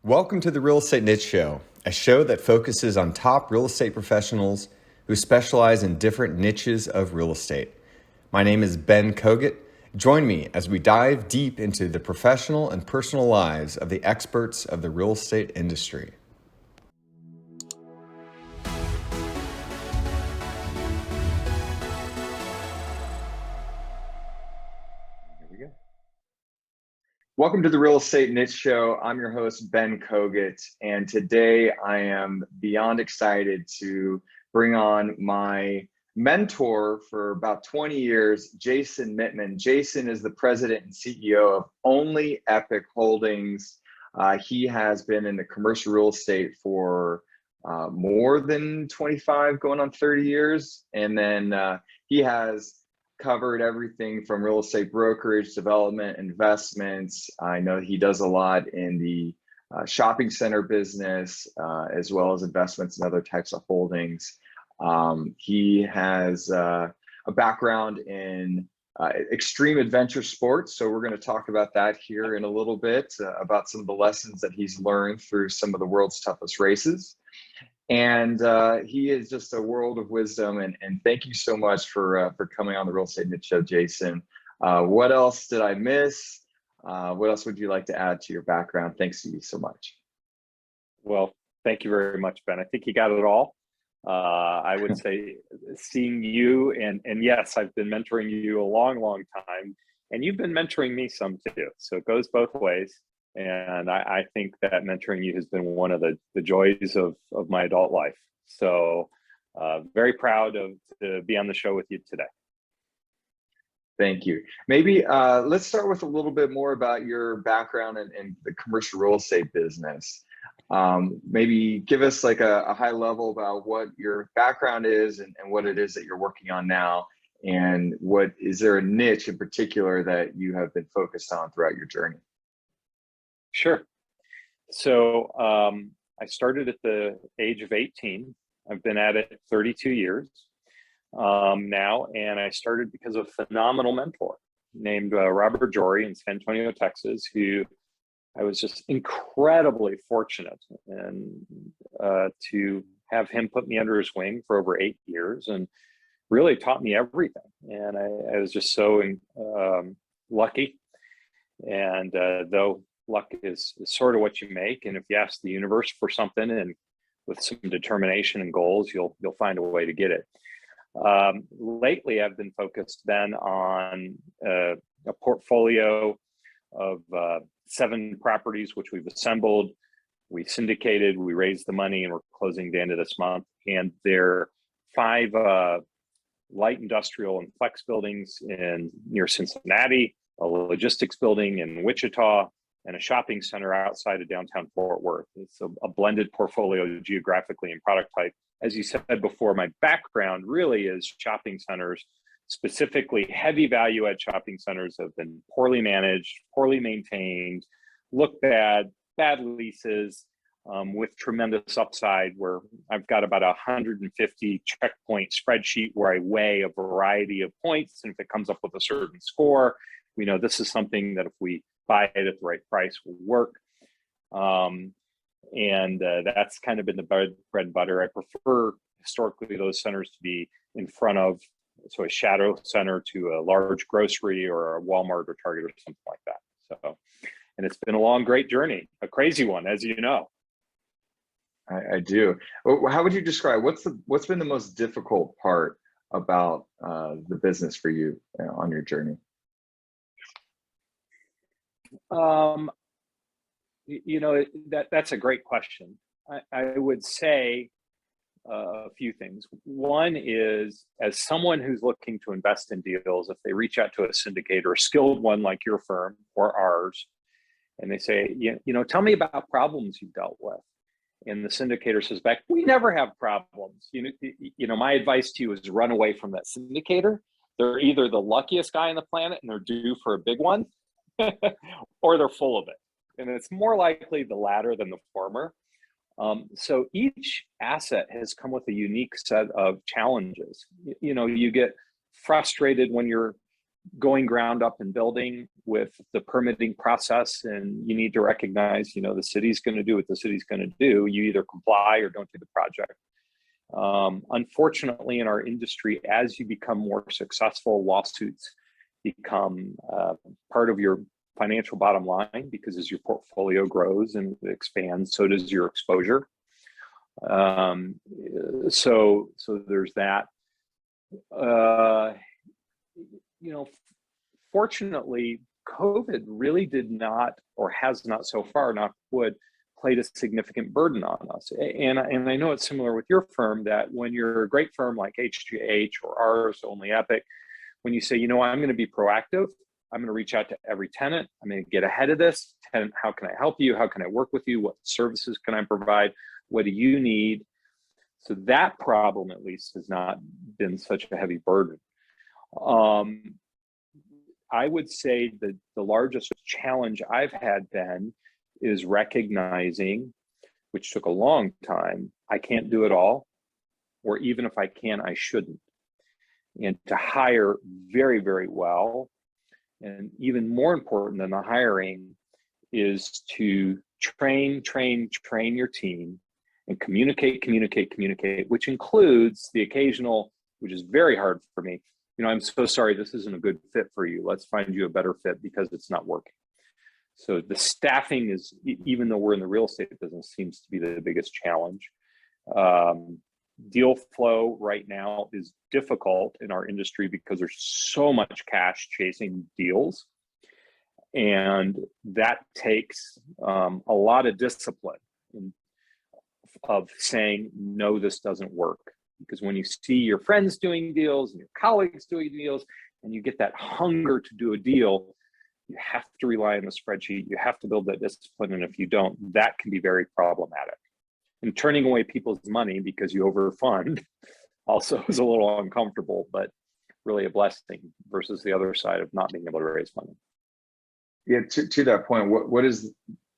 Welcome to the Real Estate Niche Show, a show that focuses on top real estate professionals who specialize in different niches of real estate. My name is Ben Kogut. Join me as we dive deep into the professional and personal lives of the experts of the real estate industry. Welcome to the Real Estate Niche Show. I'm your host, Ben Kogut, and today I am beyond excited to bring on my mentor for about 20 years, Jason Mittman. Jason is the president and CEO of Only Epic Holdings. He has been in the commercial real estate for more than 25, going on 30 years. And then he has covered everything from real estate brokerage, development, investments. I know he does a lot in the shopping center business, as well as investments in other types of holdings. He has a background in extreme adventure sports. So we're going to talk about that here in a little bit, about some of the lessons that he's learned through some of the world's toughest races. And he is just a world of wisdom. And thank you so much for coming on the Real Estate Niche Show, Jason. What else did I miss? What else would you like to add to your background? Thanks to you so much. Well, thank you very much, Ben. I think you got it all. I would say seeing you, and yes, I've been mentoring you a long time, and you've been mentoring me some too. So it goes both ways. And I think that mentoring you has been one of the joys of my adult life. So very proud to be on the show with you today. Thank you. Maybe let's start with a little bit more about your background in the commercial real estate business. Maybe give us like a high level about what your background is and what it is that you're working on now. And what is there a niche in particular that you have been focused on throughout your journey? Sure. So I started at the age of 18. I've been at it 32 years now, and I started because of a phenomenal mentor named Robert Jory in San Antonio, Texas, who I was just incredibly fortunate and to have him put me under his wing for over 8 years and really taught me everything. And I was just so lucky. And though luck is sort of what you make, and if you ask the universe for something and with some determination and goals, you'll find a way to get it. Lately, I've been focused then on a portfolio of 7 properties, which we've assembled, we syndicated, we raised the money, and we're closing the end of this month. And they're 5 light industrial and flex buildings near Cincinnati, a logistics building in Wichita, and a shopping center outside of downtown Fort Worth. It's a blended portfolio geographically and product type. As you said before, my background really is shopping centers, specifically heavy value add shopping centers have been poorly managed, poorly maintained, look bad leases, with tremendous upside, where I've got about 150 checkpoint spreadsheet where I weigh a variety of points. And if it comes up with a certain score, we know this is something that if we buy it at the right price will work. And that's kind of been the bread and butter. I prefer historically those centers to be in front of, so a shadow center to a large grocery or a Walmart or Target or something like that. So, and it's been a long, great journey, a crazy one, as you know. I do. How would you describe what's been the most difficult part about the business for you on your journey? That's a great question. I would say a few things. One is, as someone who's looking to invest in deals, if they reach out to a syndicator, a skilled one like your firm or ours, and they say, tell me about problems you've dealt with. And the syndicator says back, we never have problems. My advice to you is run away from that syndicator. They're either the luckiest guy on the planet and they're due for a big one, or they're full of it. And it's more likely the latter than the former. So each asset has come with a unique set of challenges. You get frustrated when you're going ground up and building with the permitting process, and you need to recognize, the city's going to do what the city's going to do. You either comply or don't do the project. Unfortunately, in our industry, as you become more successful, lawsuits become part of your financial bottom line, because as your portfolio grows and expands, so does your exposure. So there's that. Fortunately, COVID really did not, or has not so far, knock wood, played a significant burden on us. And I know it's similar with your firm, that when you're a great firm like HGH or ours, Only Epic, when you say, I'm going to be proactive, I'm going to reach out to every tenant, I'm going to get ahead of this. Tenant, how can I help you? How can I work with you? What services can I provide? What do you need? So that problem, at least, has not been such a heavy burden. I would say that the largest challenge I've had then is recognizing, which took a long time, I can't do it all, or even if I can, I shouldn't. And to hire very, very well, and even more important than the hiring, is to train your team and communicate, which includes the occasional, which is very hard for me. I'm so sorry, this isn't a good fit for you. Let's find you a better fit because it's not working. So the staffing is, even though we're in the real estate business, seems to be the biggest challenge. Deal flow right now is difficult in our industry because there's so much cash chasing deals. And that takes a lot of discipline of saying, no, this doesn't work. Because when you see your friends doing deals and your colleagues doing deals, and you get that hunger to do a deal, you have to rely on the spreadsheet. You have to build that discipline. And if you don't, that can be very problematic. And turning away people's money because you overfund also is a little uncomfortable, but really a blessing versus the other side of not being able to raise money. Yeah, to that point, what is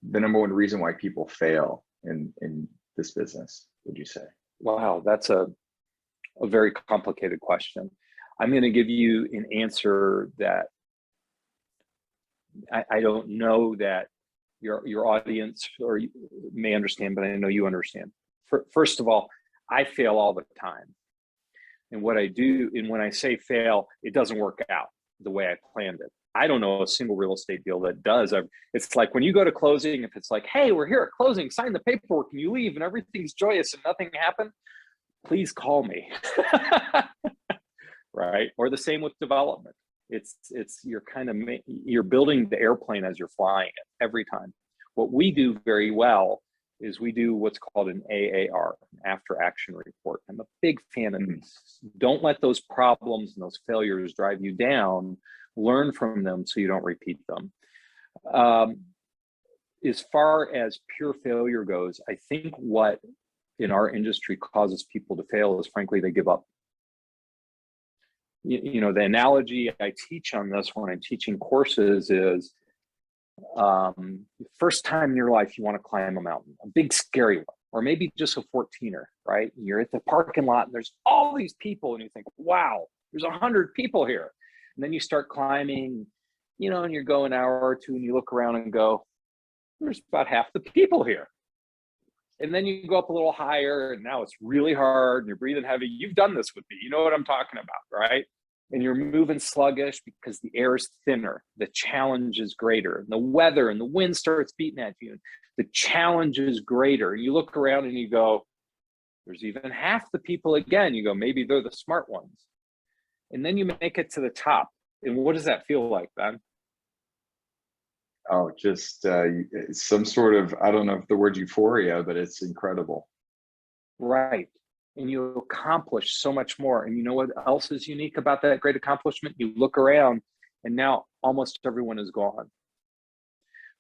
the number one reason why people fail in this business, would you say? Wow, that's a very complicated question. I'm going to give you an answer that I don't know that your audience or may understand, but I know you understand. First of all, I fail all the time. And what I do, and when I say fail, it doesn't work out the way I planned it. I don't know a single real estate deal that does. It's like when you go to closing, if it's like, hey, we're here at closing, sign the paperwork and you leave and everything's joyous and nothing happened, please call me. Right? Or the same with development. You're building the airplane as you're flying it every time. What we do very well is we do what's called an AAR, after action report. I'm a big fan of these. Don't let those problems and those failures drive you down. Learn from them so you don't repeat them. As far as pure failure goes, I think what in our industry causes people to fail is, frankly, they give up. The analogy I teach on this when I'm teaching courses is, first time in your life you want to climb a mountain, a big scary one, or maybe just a 14er, right? You're at the parking lot and there's all these people and you think, wow, there's 100 people here. And then you start climbing, and you go an hour or two and you look around and go, there's about half the people here. And then you go up a little higher and now it's really hard and you're breathing heavy. You've done this with me. You know what I'm talking about, right? And you're moving sluggish because the air is thinner. The challenge is greater. And the weather and the wind starts beating at you. The challenge is greater. And you look around and you go, there's even half the people again. You go, maybe they're the smart ones. And then you make it to the top. And what does that feel like, Ben? Oh, just some sort of, I don't know if the word euphoria, but it's incredible. Right. And you accomplish so much more. And you know what else is unique about that great accomplishment? You look around and now almost everyone is gone.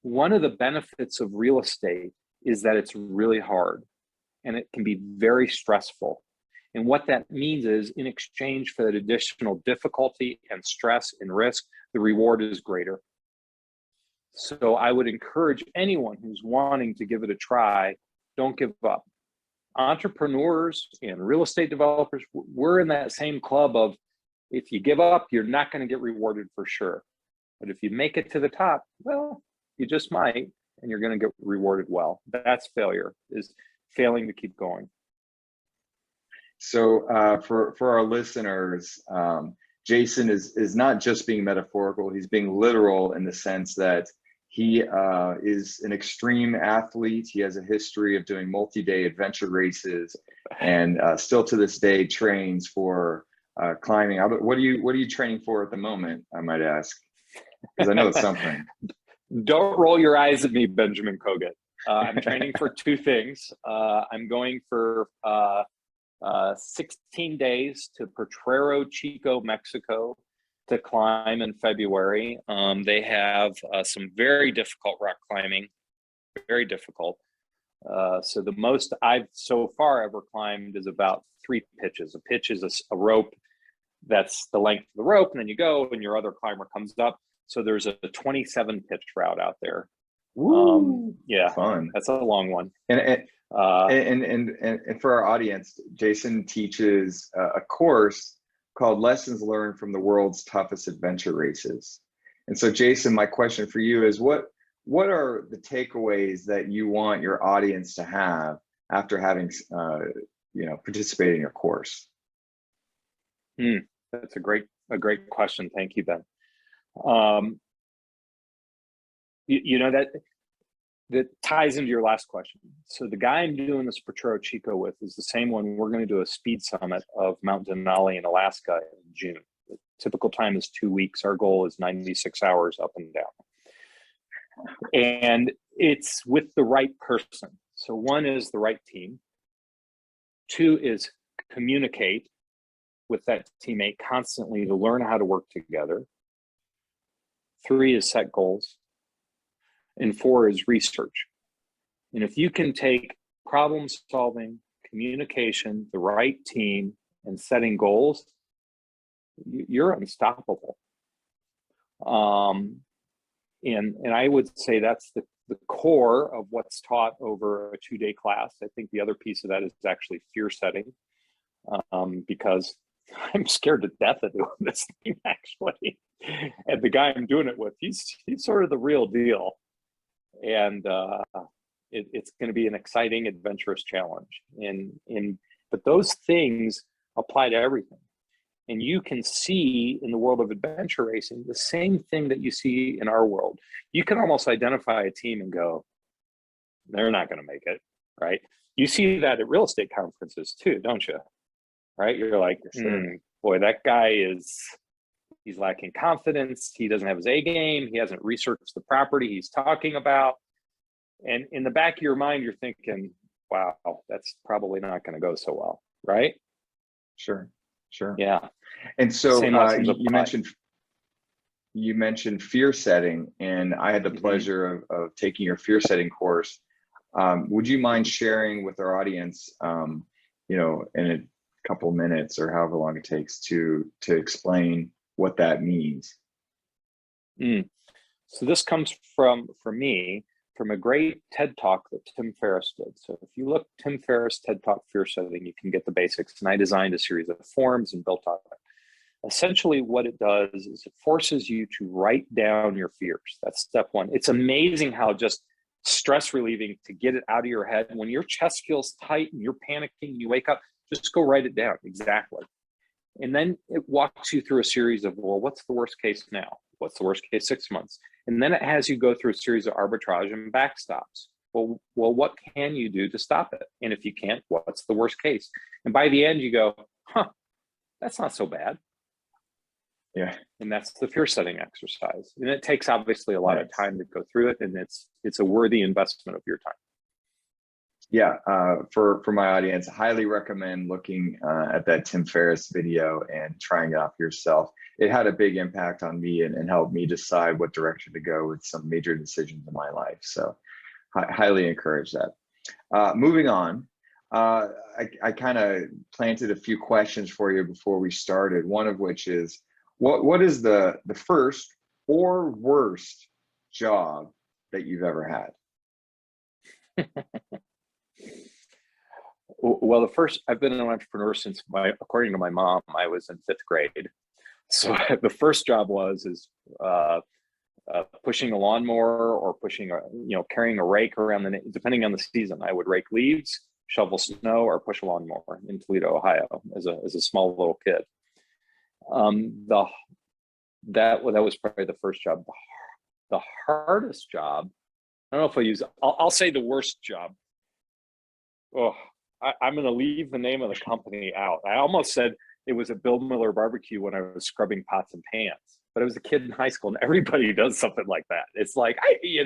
One of the benefits of real estate is that it's really hard and it can be very stressful. And what that means is, in exchange for that additional difficulty and stress and risk, the reward is greater. So I would encourage anyone who's wanting to give it a try, don't give up. Entrepreneurs and real estate developers, we're in that same club of, If you give up, you're not going to get rewarded for sure. But if you make it to the top, well, you just might, and you're going to get rewarded well. That's failure, is failing to keep going. So for our listeners, Jason is not just being metaphorical, he's being literal in the sense that he is an extreme athlete. He has a history of doing multi-day adventure races, and still to this day trains for climbing. What are you training for at the moment, I might ask? Because I know it's something. Don't roll your eyes at me, Benjamin Kogut. I'm training for two things. I'm going for 16 days to Potrero Chico, Mexico, to climb in February. They have some very difficult rock climbing, very difficult. So the most I've so far ever climbed is about 3 pitches. A pitch is a rope that's the length of the rope, and then you go and your other climber comes up. So there's a 27 pitch route out there. Yeah, fun. That's a long one. And for our audience, Jason teaches a course called Lessons Learned from the World's Toughest Adventure Races. And so, Jason, my question for you is, what are the takeaways that you want your audience to have after having participated in your course? That's a great question. Thank you, Ben. That ties into your last question. So the guy I'm doing this Potrero Chico with is the same one we're going to do a speed summit of Mount Denali in Alaska in June. The typical time is 2 weeks. Our goal is 96 hours up and down. And it's with the right person. So 1 is the right team. 2 is communicate with that teammate constantly to learn how to work together. 3 is set goals. And 4 is research. And if you can take problem solving, communication, the right team, and setting goals, you're unstoppable. And I would say that's the core of what's taught over a 2-day class. I think the other piece of that is actually fear setting, because I'm scared to death of doing this thing, actually. And the guy I'm doing it with, he's sort of the real deal. And it's going to be an exciting, adventurous challenge. But those things apply to everything. And you can see in the world of adventure racing the same thing that you see in our world. You can almost identify a team and go, they're not going to make it, right? You see that at real estate conferences too, don't you? Right? You're like, boy, that guy he's lacking confidence. He doesn't have his A game. He hasn't researched the property he's talking about. And in the back of your mind, you're thinking, wow, that's probably not going to go so well, right? Sure. Yeah. And so you mentioned fear setting, and I had the pleasure of taking your fear setting course. Would you mind sharing with our audience, in a couple minutes or however long it takes to explain what that means? So this comes from a great TED Talk that Tim Ferriss did. So if you look Tim Ferriss TED Talk fear setting, you can get the basics. And I designed a series of forms and built on it. Essentially what it does is it forces you to write down your fears. That's step 1. It's amazing how just stress relieving to get it out of your head. When your chest feels tight and you're panicking, you wake up, just go write it down. Exactly. And then it walks you through a series of, well, what's the worst case now? What's the worst case 6 months? And then it has you go through a series of arbitrage and backstops. Well, what can you do to stop it? And if you can't, what's the worst case? And by the end, you go, that's not so bad. Yeah. And that's the fear setting exercise. And it takes obviously a lot of time to go through it. And it's a worthy investment of your time. Yeah, for my audience, I highly recommend looking at that Tim Ferriss video and trying it out for yourself. It had a big impact on me and helped me decide what direction to go with some major decisions in my life. So I highly encourage that. Moving on, I kind of planted a few questions for you before we started, one of which is, what is the first or worst job that you've ever had? Well, I've been an entrepreneur since according to my mom, I was in 5th grade. So the first job is pushing a lawnmower or carrying a rake around depending on the season. I would rake leaves, shovel snow, or push a lawnmower in Toledo, Ohio, as a small little kid. That was probably the first job. The hardest job, I don't know if I'll say the worst job. Oh, I'm going to leave the name of the company out. I almost said it was a Bill Miller barbecue when I was scrubbing pots and pans, but I was a kid in high school, and everybody does something like that. It's like, you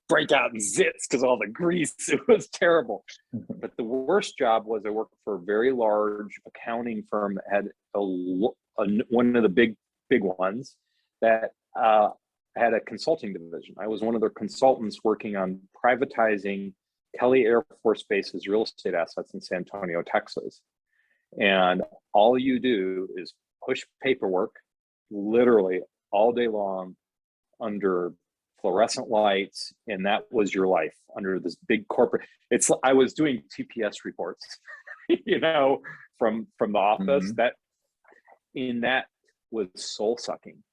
break out in zits because all the grease. It was terrible. But the worst job was I worked for a very large accounting firm that had one of the big ones that had a consulting division. I was one of their consultants working on privatizing Kelly Air Force Base's real estate assets in San Antonio, Texas. And all you do is push paperwork literally all day long under fluorescent lights, and that was your life under this big corporate. I was doing TPS reports, from the office. Mm-hmm. That was soul sucking.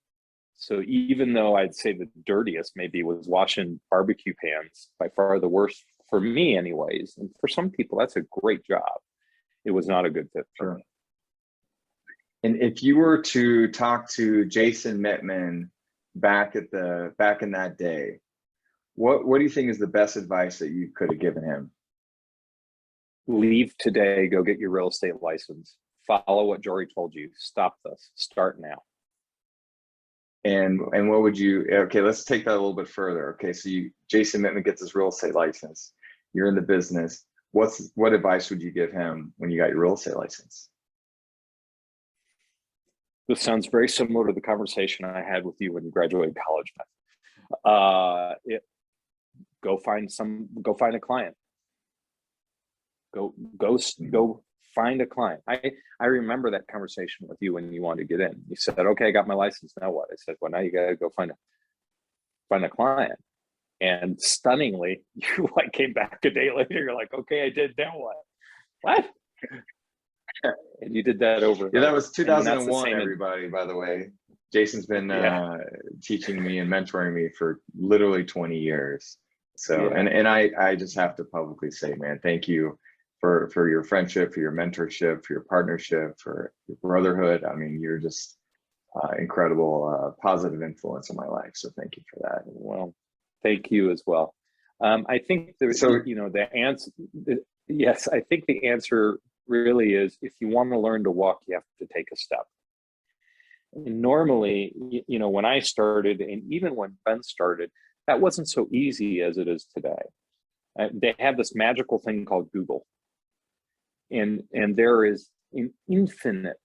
So even though I'd say the dirtiest maybe was washing barbecue pans, by far the worst for me anyways, and for some people that's a great job, it was not a good fit for me. And if you were to talk to Jason Mittman back in that day, what do you think is the best advice that you could have given him? Leave today, go get your real estate license. Follow what Jory told you. Stop this. Start now. And what would you, okay, let's take that a little bit further. Okay, so Jason Mittman gets his real estate license. You're in the business. What advice would you give him when you got your real estate license? This sounds very similar to the conversation I had with you when you graduated college. Go find a client. Go find a client. I remember that conversation with you when you wanted to get in. You said, okay, I got my license, now what? I said, well, now you gotta go find a client. And stunningly, you came back a day later, you're like, okay, I did, now what? And you did that over. Yeah, that was 2001, everybody, by the way. Jason's been teaching me and mentoring me for literally 20 years. So, and I just have to publicly say, man, thank you for your friendship, for your mentorship, for your partnership, for your brotherhood. I mean, you're just incredible positive influence in my life. So thank you for that. Well, thank you as well. I think the answer, yes, I think the answer really is, if you want to learn to walk, you have to take a step. And normally, when I started, and even when Ben started, that wasn't so easy as it is today. They have this magical thing called Google. And there is an infinite,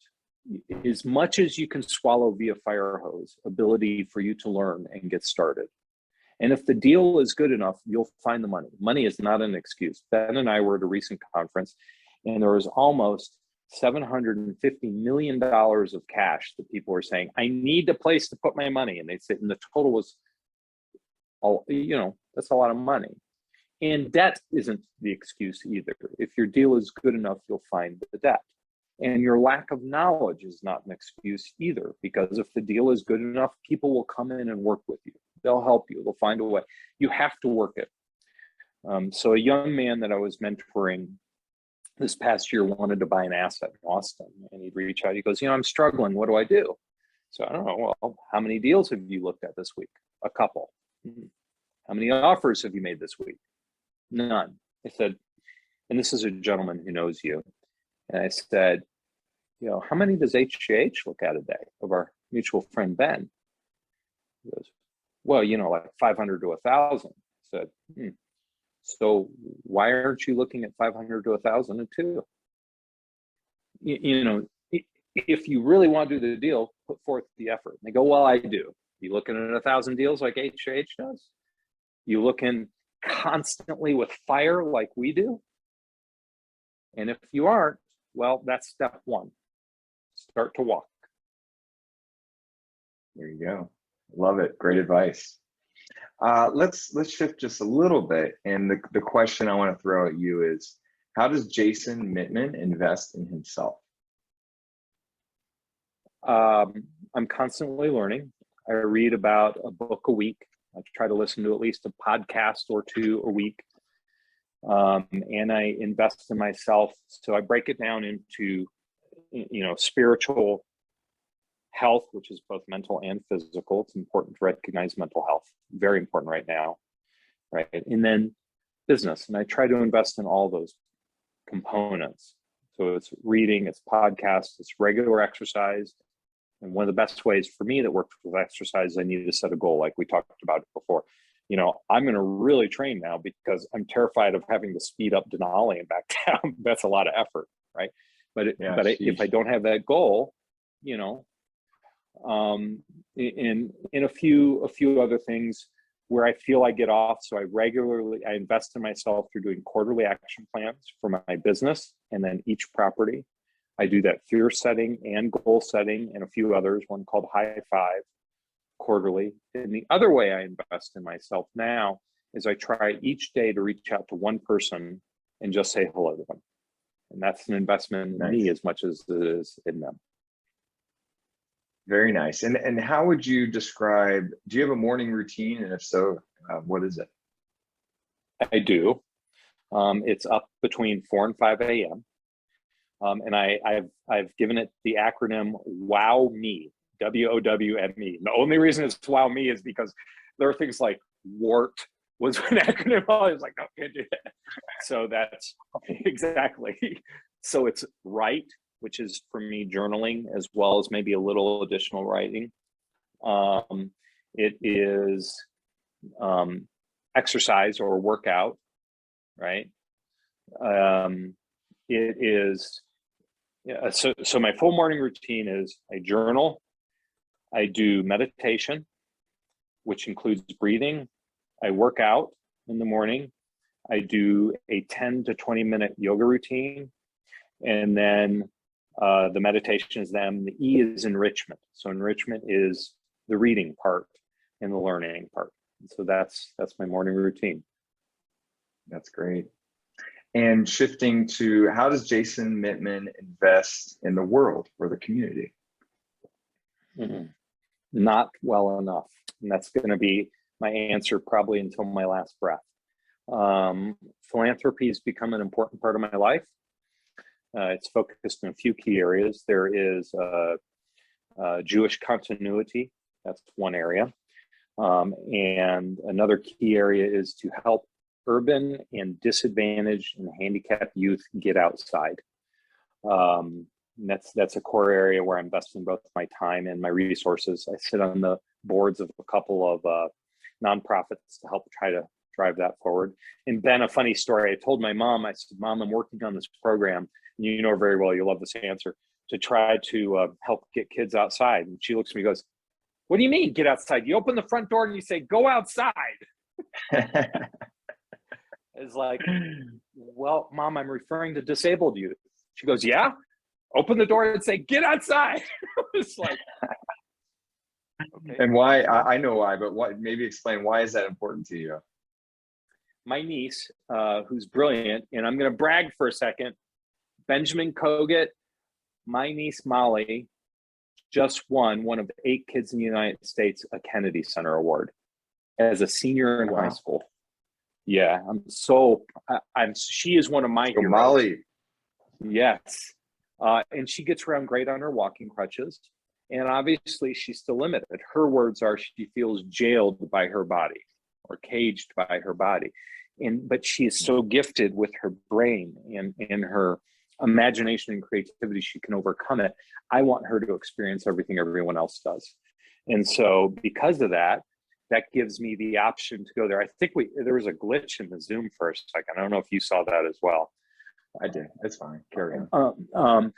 as much as you can swallow via fire hose, ability for you to learn and get started. And if the deal is good enough, you'll find the money. Money is not an excuse. Ben and I were at a recent conference, and there was almost $750 million of cash that people were saying, I need a place to put my money. And they'd say, and the total was, that's a lot of money. And debt isn't the excuse either. If your deal is good enough, you'll find the debt. And your lack of knowledge is not an excuse either, because if the deal is good enough, people will come in and work with you. They'll help you. They'll find a way. You have to work it. So a young man that I was mentoring this past year wanted to buy an asset in Austin, and he'd reach out. He goes, I'm struggling. What do I do? So I don't know. Well, how many deals have you looked at this week? A couple. How many offers have you made this week? None. I said, and this is a gentleman who knows you. And I said, how many does HGH look at a day, of our mutual friend, Ben? He goes, well, like 500 to 1,000. I said, so why aren't you looking at 500 to 1,000 too? If you really want to do the deal, put forth the effort. And they go, well, I do. You looking at 1,000 deals like HGH does? You looking constantly with fire like we do? And if you aren't, well, that's step one. Start to walk. There you go. Love it. Great advice. Let's shift just a little bit. And the question I want to throw at you is, how does Jason Mittman invest in himself? I'm constantly learning. I read about a book a week. I try to listen to at least a podcast or two a week. And I invest in myself. So I break it down into, spiritual health, which is both mental and physical. It's important to recognize mental health, very important right now, right? And then business. And I try to invest in all those components. So it's reading, it's podcasts, it's regular exercise. And one of the best ways for me that works with exercise, I need to set a goal, like we talked about before. I'm going to really train now because I'm terrified of having to speed up Denali and back down. That's a lot of effort, right? But if I don't have that goal, in a few other things where I feel I get off. So I invest in myself through doing quarterly action plans for my business and then each property. I do that fear setting and goal setting and a few others, one called High Five, quarterly. And the other way I invest in myself now is I try each day to reach out to one person and just say hello to them. And that's an investment in me as much as it is in them. Very nice. And how would you describe, do you have a morning routine? And if so, what is it? I do. It's up between 4 and 5 a.m. And I've given it the acronym WOW Me, WOWME. The only reason it's WOW Me is because there are things like WART was an acronym. I was like, no, can't do that. So that's exactly. So it's write, which is for me journaling as well as maybe a little additional writing. It is exercise or workout, right? It is, so my full morning routine is I journal, I do meditation, which includes breathing. I work out in the morning. I do a 10 to 20 minute yoga routine. And then the meditation is then, the E is enrichment. So enrichment is the reading part and the learning part. And so that's my morning routine. That's great. And shifting to, how does Jason Mittman invest in the world or the community? Not well enough. And that's going to be my answer probably until my last breath. Philanthropy has become an important part of my life. It's focused in a few key areas. There is Jewish continuity. That's one area. And another key area is to help urban and disadvantaged and handicapped youth get outside. And that's a core area where I'm investing both my time and my resources. I sit on the boards of a couple of nonprofits to help try to drive that forward. And Ben, a funny story, I told my mom, I said, Mom, I'm working on this program, and you know very well, you'll love this answer, to try to help get kids outside. And she looks at me and goes, what do you mean get outside? You open the front door and you say, go outside. It's like, well, Mom, I'm referring to disabled youth. She goes, yeah? Open the door and say, get outside. It's like, okay. And why? I know why, but what? Maybe explain, why is that important to you? My niece, who's brilliant, and I'm going to brag for a second, Benjamin Kogut, my niece Molly just won one of the 8 kids in the United States a Kennedy Center Award as a senior in high school. Yeah, she is one of my heroes. Molly. Yes. And she gets around great on her walking crutches. And obviously she's still limited. Her words are she feels jailed by her body or caged by her body. But she is so gifted with her brain and her imagination and creativity, she can overcome it. I want her to experience everything everyone else does. And so because of that, that gives me the option to go there. I think there was a glitch in the Zoom for a second. I don't know if you saw that as well. I did. It's fine. Carry on.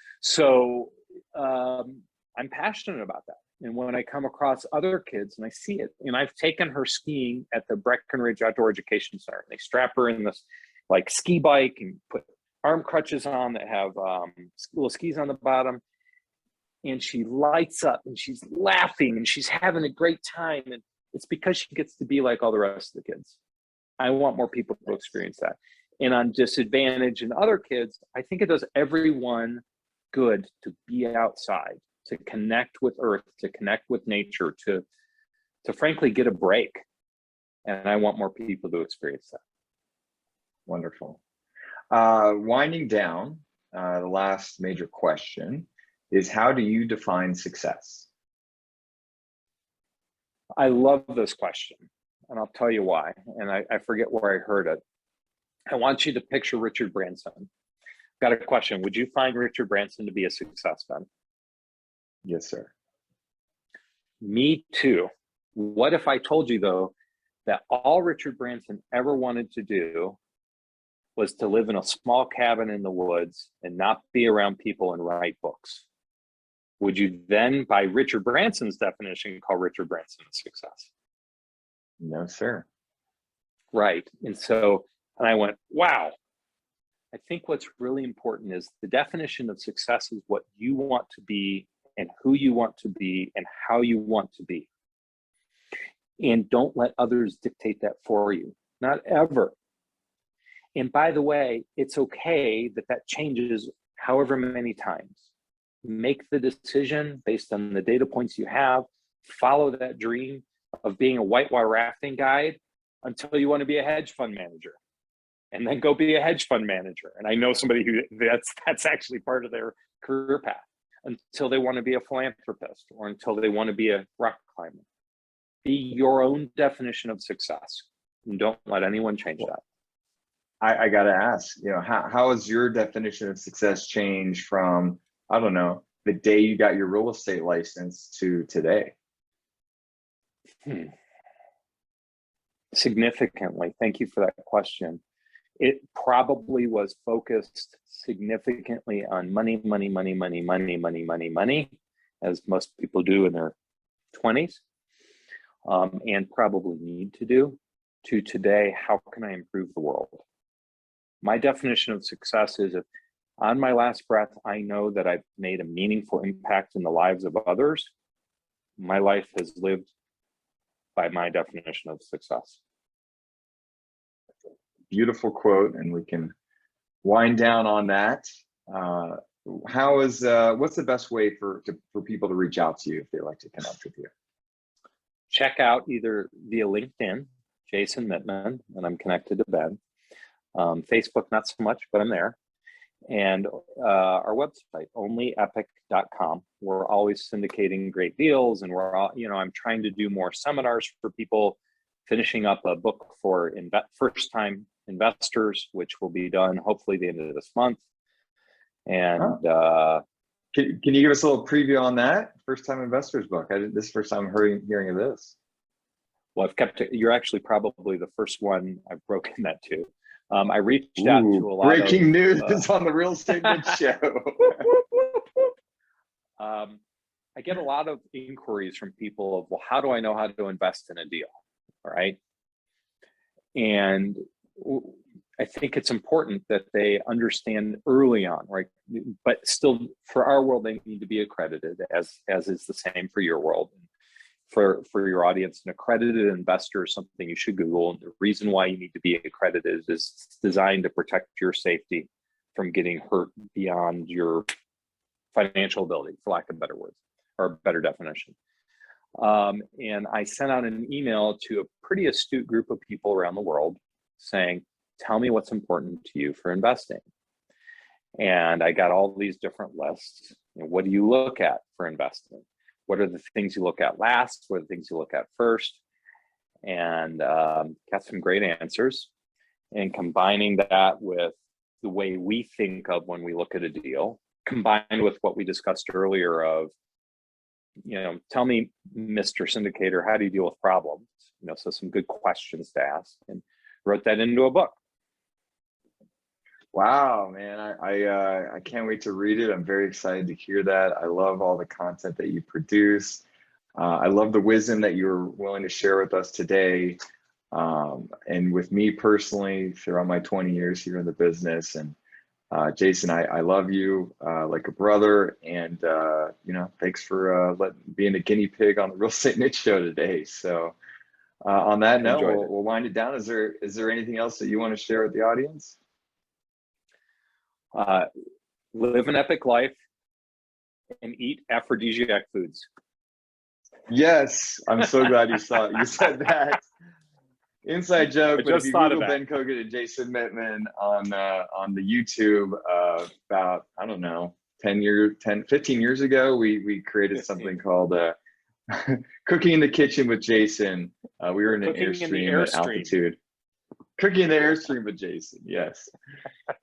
I'm passionate about that. And when I come across other kids and I see it, and I've taken her skiing at the Breckenridge Outdoor Education Center. They strap her in this like ski bike and put arm crutches on that have little skis on the bottom. And she lights up and she's laughing and she's having a great time. And it's because she gets to be like all the rest of the kids. I want more people to experience that. And on disadvantage and other kids, I think it does everyone good to be outside. to connect with earth, to connect with nature, to frankly get a break. And I want more people to experience that. Wonderful. Winding down, the last major question is, how do you define success? I love this question, and I'll tell you why. And I forget where I heard it. I want you to picture Richard Branson. Got a question. Would you find Richard Branson to be a success, Ben? Yes, sir. Me too. What if I told you, though, that all Richard Branson ever wanted to do was to live in a small cabin in the woods and not be around people and write books? Would you then, by Richard Branson's definition, call Richard Branson a success? No, sir. Right. And I went, wow. I think what's really important is the definition of success is what you want to be and who you want to be and how you want to be. And don't let others dictate that for you. Not ever. And by the way, it's okay that changes however many times. Make the decision based on the data points you have. Follow that dream of being a whitewater rafting guide until you want to be a hedge fund manager, and then go be a hedge fund manager. And I know somebody who that's actually part of their career path, until they want to be a philanthropist or until they want to be a rock climber. Be your own definition of success, and don't let anyone change that. I got to ask, how has your definition of success changed from, I don't know, the day you got your real estate license to today? Significantly. Thank you for that question. It probably was focused significantly on money, as most people do in their 20s, and probably need to do, to today, how can I improve the world? My definition of success is, if on my last breath, I know that I've made a meaningful impact in the lives of others, my life has lived by my definition of success. Beautiful quote, and we can wind down on that. What's the best way for people to reach out to you if they'd like to connect with you? Check out either via LinkedIn, Jason Mittman, and I'm connected to Ben. Facebook, not so much, but I'm there. And our website, onlyepic.com. We're always syndicating great deals, and I'm trying to do more seminars for people, finishing up a book for first-time investors, which will be done hopefully the end of this month. And can you give us a little preview on that first-time investors book? This is the first time I'm hearing of this. Well, I've kept it. You're actually probably the first one I've broken that to. I reached out to a lot breaking of news on the Real Estate Niche Show. I get a lot of inquiries from people of, well, how do I know how to invest in a deal? All right. And I think it's important that they understand early on, right? But still, for our world, they need to be accredited, as is the same for your world. For your audience, an accredited investor is something you should Google. And the reason why you need to be accredited is it's designed to protect your safety from getting hurt beyond your financial ability, for lack of better words, or a better definition. And I sent out an email to a pretty astute group of people around the world saying, tell me what's important to you for investing. And I got all these different lists. What do you look at for investing? What are the things you look at last? What are the things you look at first? And got some great answers. And combining that with the way we think of when we look at a deal, combined with what we discussed earlier of, tell me, Mr. Syndicator, how do you deal with problems? So some good questions to ask, and wrote that into a book. Wow, man, I can't wait to read it. I'm very excited to hear that. I love all the content that you produce. I love the wisdom that you're willing to share with us today. And with me personally, throughout my 20 years here in the business. And Jason, I love you like a brother. And, thanks for being a guinea pig on the Real Estate Niche Show today. So on that note, we'll wind it down. Is there anything else that you want to share with the audience? Live an epic life and eat aphrodisiac foods. Yes, I'm so glad you said that. Inside joke, I but if just you thought Google of that. Ben Kogut and Jason Mittman on the YouTube, about, I don't know, 15 years ago, we created something called Cooking in the Kitchen with Jason. We were in an Airstream at altitude. Cooking in the Airstream with Jason, yes.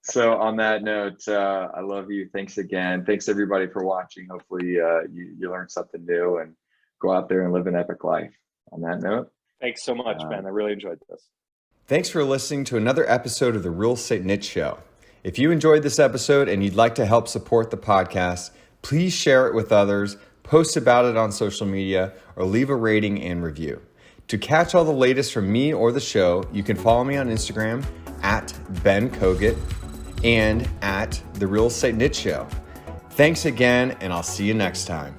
So on that note, I love you. Thanks again. Thanks everybody for watching. Hopefully you learned something new and go out there and live an epic life. On that note. Thanks so much, Ben. I really enjoyed this. Thanks for listening to another episode of the Real Estate Niche Show. If you enjoyed this episode and you'd like to help support the podcast, please share it with others, post about it on social media, or leave a rating and review. To catch all the latest from me or the show, you can follow me on Instagram at Ben Kogut and at The Real Estate Niche Show. Thanks again, and I'll see you next time.